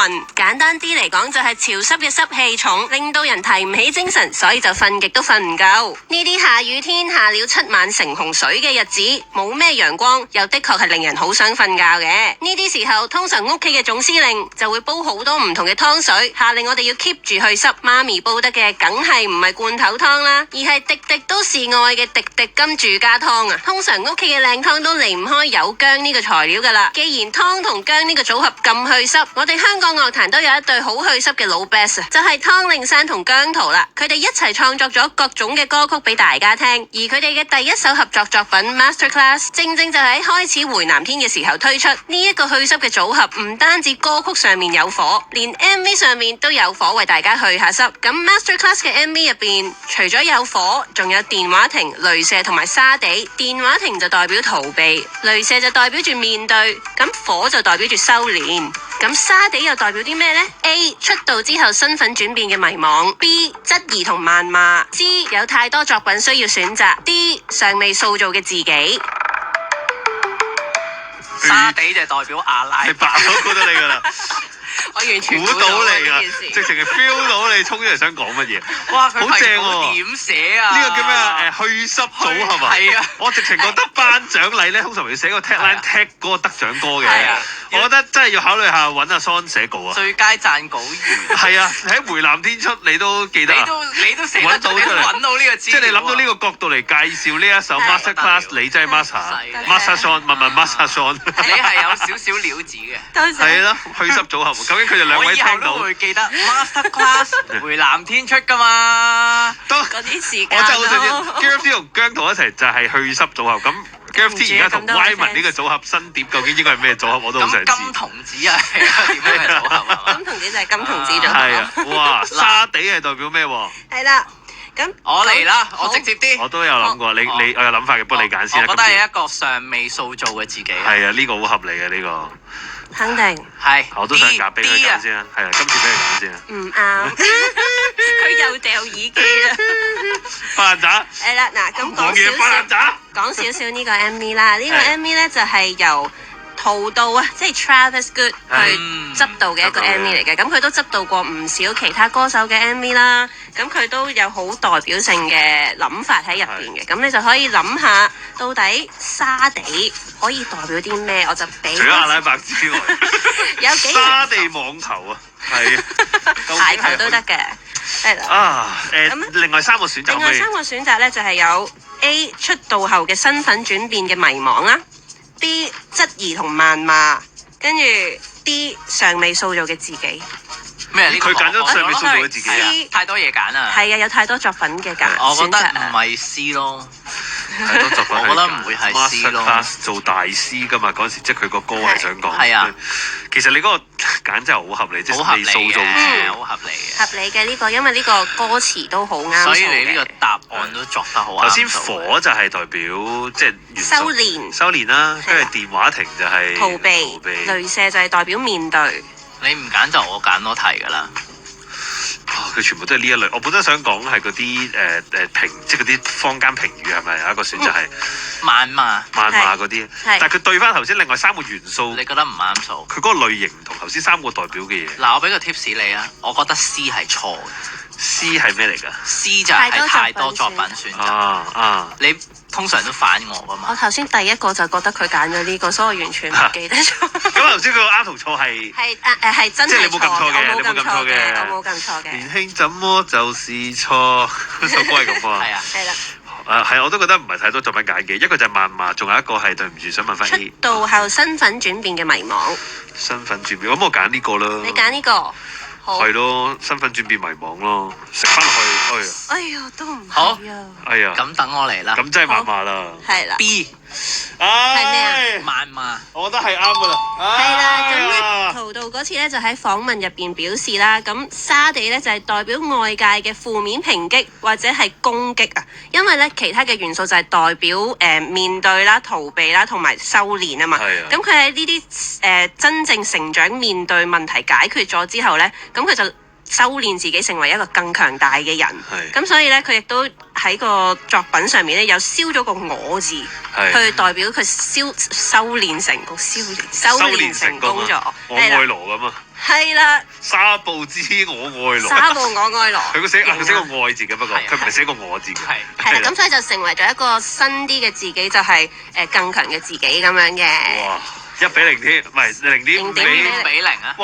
瞓。簡單啲嚟講就係潮濕嘅濕氣重，令到人提唔起精神，所以就瞓極都瞓唔夠。呢啲下雨天下了7晚成洪水嘅日子，冇咩陽光，又的確係令人好想瞓覺嘅。呢啲時候，通常屋企嘅總司令就會煲好多唔同嘅湯水，下令我哋要 keep 住去濕。媽咪煲得嘅梗係唔係罐頭湯啦，而係滴滴都是愛嘅滴滴金住家湯啊！通常屋企嘅靚湯都離唔開有薑呢個材料噶啦。既然湯同薑呢個組合咁去濕，我哋香港樂壇都有一對好去濕嘅老 best 啊，就係湯令山同姜濤啦。佢哋一齊創作咗各種嘅歌曲俾大家聽，而佢哋嘅第一首合作作品 Masterclass 正正就喺開始回南天嘅時候推出。呢一個去濕嘅組合唔單止歌曲上面有火，連 MV 上面都有火為大家去下濕。咁 Masterclass 嘅 MV 入邊，除咗有火，仲有電話亭、鐳射同埋沙地。電話亭就代表逃避，鐳射就代表住面對，咁火就代表住修煉。咁沙地又代表啲咩呢？ A 出道之後身份轉變嘅迷惘， B 質疑同謾罵， C 有太多作品需要選擇， D 尚未塑造嘅自己。沙地就代表阿拉伯，我估到你噶啦。我完全估到你啊！直情係 feel 到你衝出嚟想講乜嘢。哇，好正喎！點寫啊？呢個叫咩啊？去濕組合啊！係啊！我直情覺得頒獎禮咧，通常要寫個 tagline tag 嗰個得獎歌嘅。我覺得真係要考慮下揾阿 Son 寫稿啊！最佳撰稿員係啊！喺回南天出你都記得，你都寫得到，你都揾到呢個資料。即係你諗到呢個角度嚟介紹呢一首 Masterclass，你真係 Master Son，問 Master Son。你係有少少料子嘅。係咯，去濕組合，究竟佢哋兩位聽到？我以後都會記得 Masterclass 回南天出㗎嘛。嗰啲時間我真係好想知 GFT 同姜濤一齊就係去濕組合咁。GFT 而家同 Wyman 呢個組合新碟究竟應該係咩組合？我都好想知。金童子啊，係啊，點樣嘅組合啊？金童子就係金童子組合。係啊，哇！沙地係代表咩喎？係啦，咁我嚟啦，我直接啲。我都有諗過，我有諗法嘅，幫你揀先啦。我覺得係一個尚未塑造嘅自己。係啊，呢個好合理嘅呢個。肯定。係。我都想揀俾佢揀先啦。係啊，今次俾佢揀先啊。唔啱，佢又掉耳機啦。巴蘭渣。係啦，嗱咁講少少呢個 MV 啦，呢個 MV 咧就係由陶導啊，即係 Travis Good 去執導嘅一個 MV 嚟嘅。咁佢都執導過唔少其他歌手嘅 MV 啦，咁佢都有好代表性嘅諗法喺入邊嘅。咁你就可以諗下，到底沙地可以代表啲咩？我就俾除咗阿拉伯之外，有幾沙地網球啊，係排球都得嘅，係啦。啊，另外三個選擇，另外三個選擇咧就係有 A 出道後嘅身份轉變嘅迷惘啦。B 質疑同謾罵，跟住 D 尚未塑造嘅自己。咩？佢揀咗尚未塑造嘅自己啊！太多嘢揀啦。係啊，有太多作品嘅揀。我覺得唔係 C 咯。太多作品，我覺得唔會係 C 咯。Masterclass 做大師㗎嘛，嗰時即係佢個歌係想講。係啊。其實你嗰個揀真係好合理，即係未塑造嘅，好合理嘅。合理嘅呢個，因為呢個歌詞都好啱。所以你呢個答案都作得好啱。頭先火就係代表即係修練啦，跟住電話亭就係逃避，鐳射就係代表面對。你唔揀就我揀多題㗎啦。佢全部都係呢一類。我本身想講係嗰啲即係嗰啲坊間評語係咪有一個選擇係謾罵嗰啲？但係佢對翻頭先另外三個元素，你覺得唔啱數？佢嗰個類型唔同頭先三個代表嘅嘢。嗱，我俾個 tips 你啊，我覺得 C 係錯嘅。C 係咩嚟㗎 ？C 就係太多作品選擇。你通常都反我㗎嘛？我頭先第一個就覺得佢揀咗呢個，所以我完全唔記得咗。咁頭先佢個啱同錯係係真係錯嘅，即係你冇撳錯嘅，我冇撳錯嘅。年輕怎麼就是錯？嗰首歌係咁啊。係啊，係啦。係，我都覺得唔係太多作品揀嘅，一個就係謾罵，仲有一個係對唔住，想問翻 A。出道後身份轉變嘅迷惘。身份轉變，咁我揀呢個啦。你揀呢個？係咯，身份轉變迷惘咯，食翻落去，哎呀，都唔係啊。哎呀，咁等我嚟啦。咁真係謾罵啦。係啦。 B。係咩啊？謾罵。我覺得係啱噶啦。係啦，咁咧陶導嗰次咧就喺訪問入邊表示啦，咁沙地咧就係代表外界嘅負面抨擊或者係攻擊啊，因為咧其他嘅元素就係代表面對啦、逃避啦同埋修練啊嘛。咁佢喺呢啲真正成長面對問題解決咗之後咧，咁佢就修練自己成為一個更強大嘅人。咁所以咧佢亦都喺個作品上面咧有燒咗個我字，去代表佢修練成功，修練成功咗。我愛羅咁啊。係啦，紗布之我愛羅。紗布我愛羅。佢寫個愛字嘅，不過係佢唔係寫個我字嘅。係係啦，咁所以就成為咗一個新啲嘅自己，就係更強嘅自己咁樣嘅。哇，1-0添，唔係0.5比。 0.5比5-0啊！哇，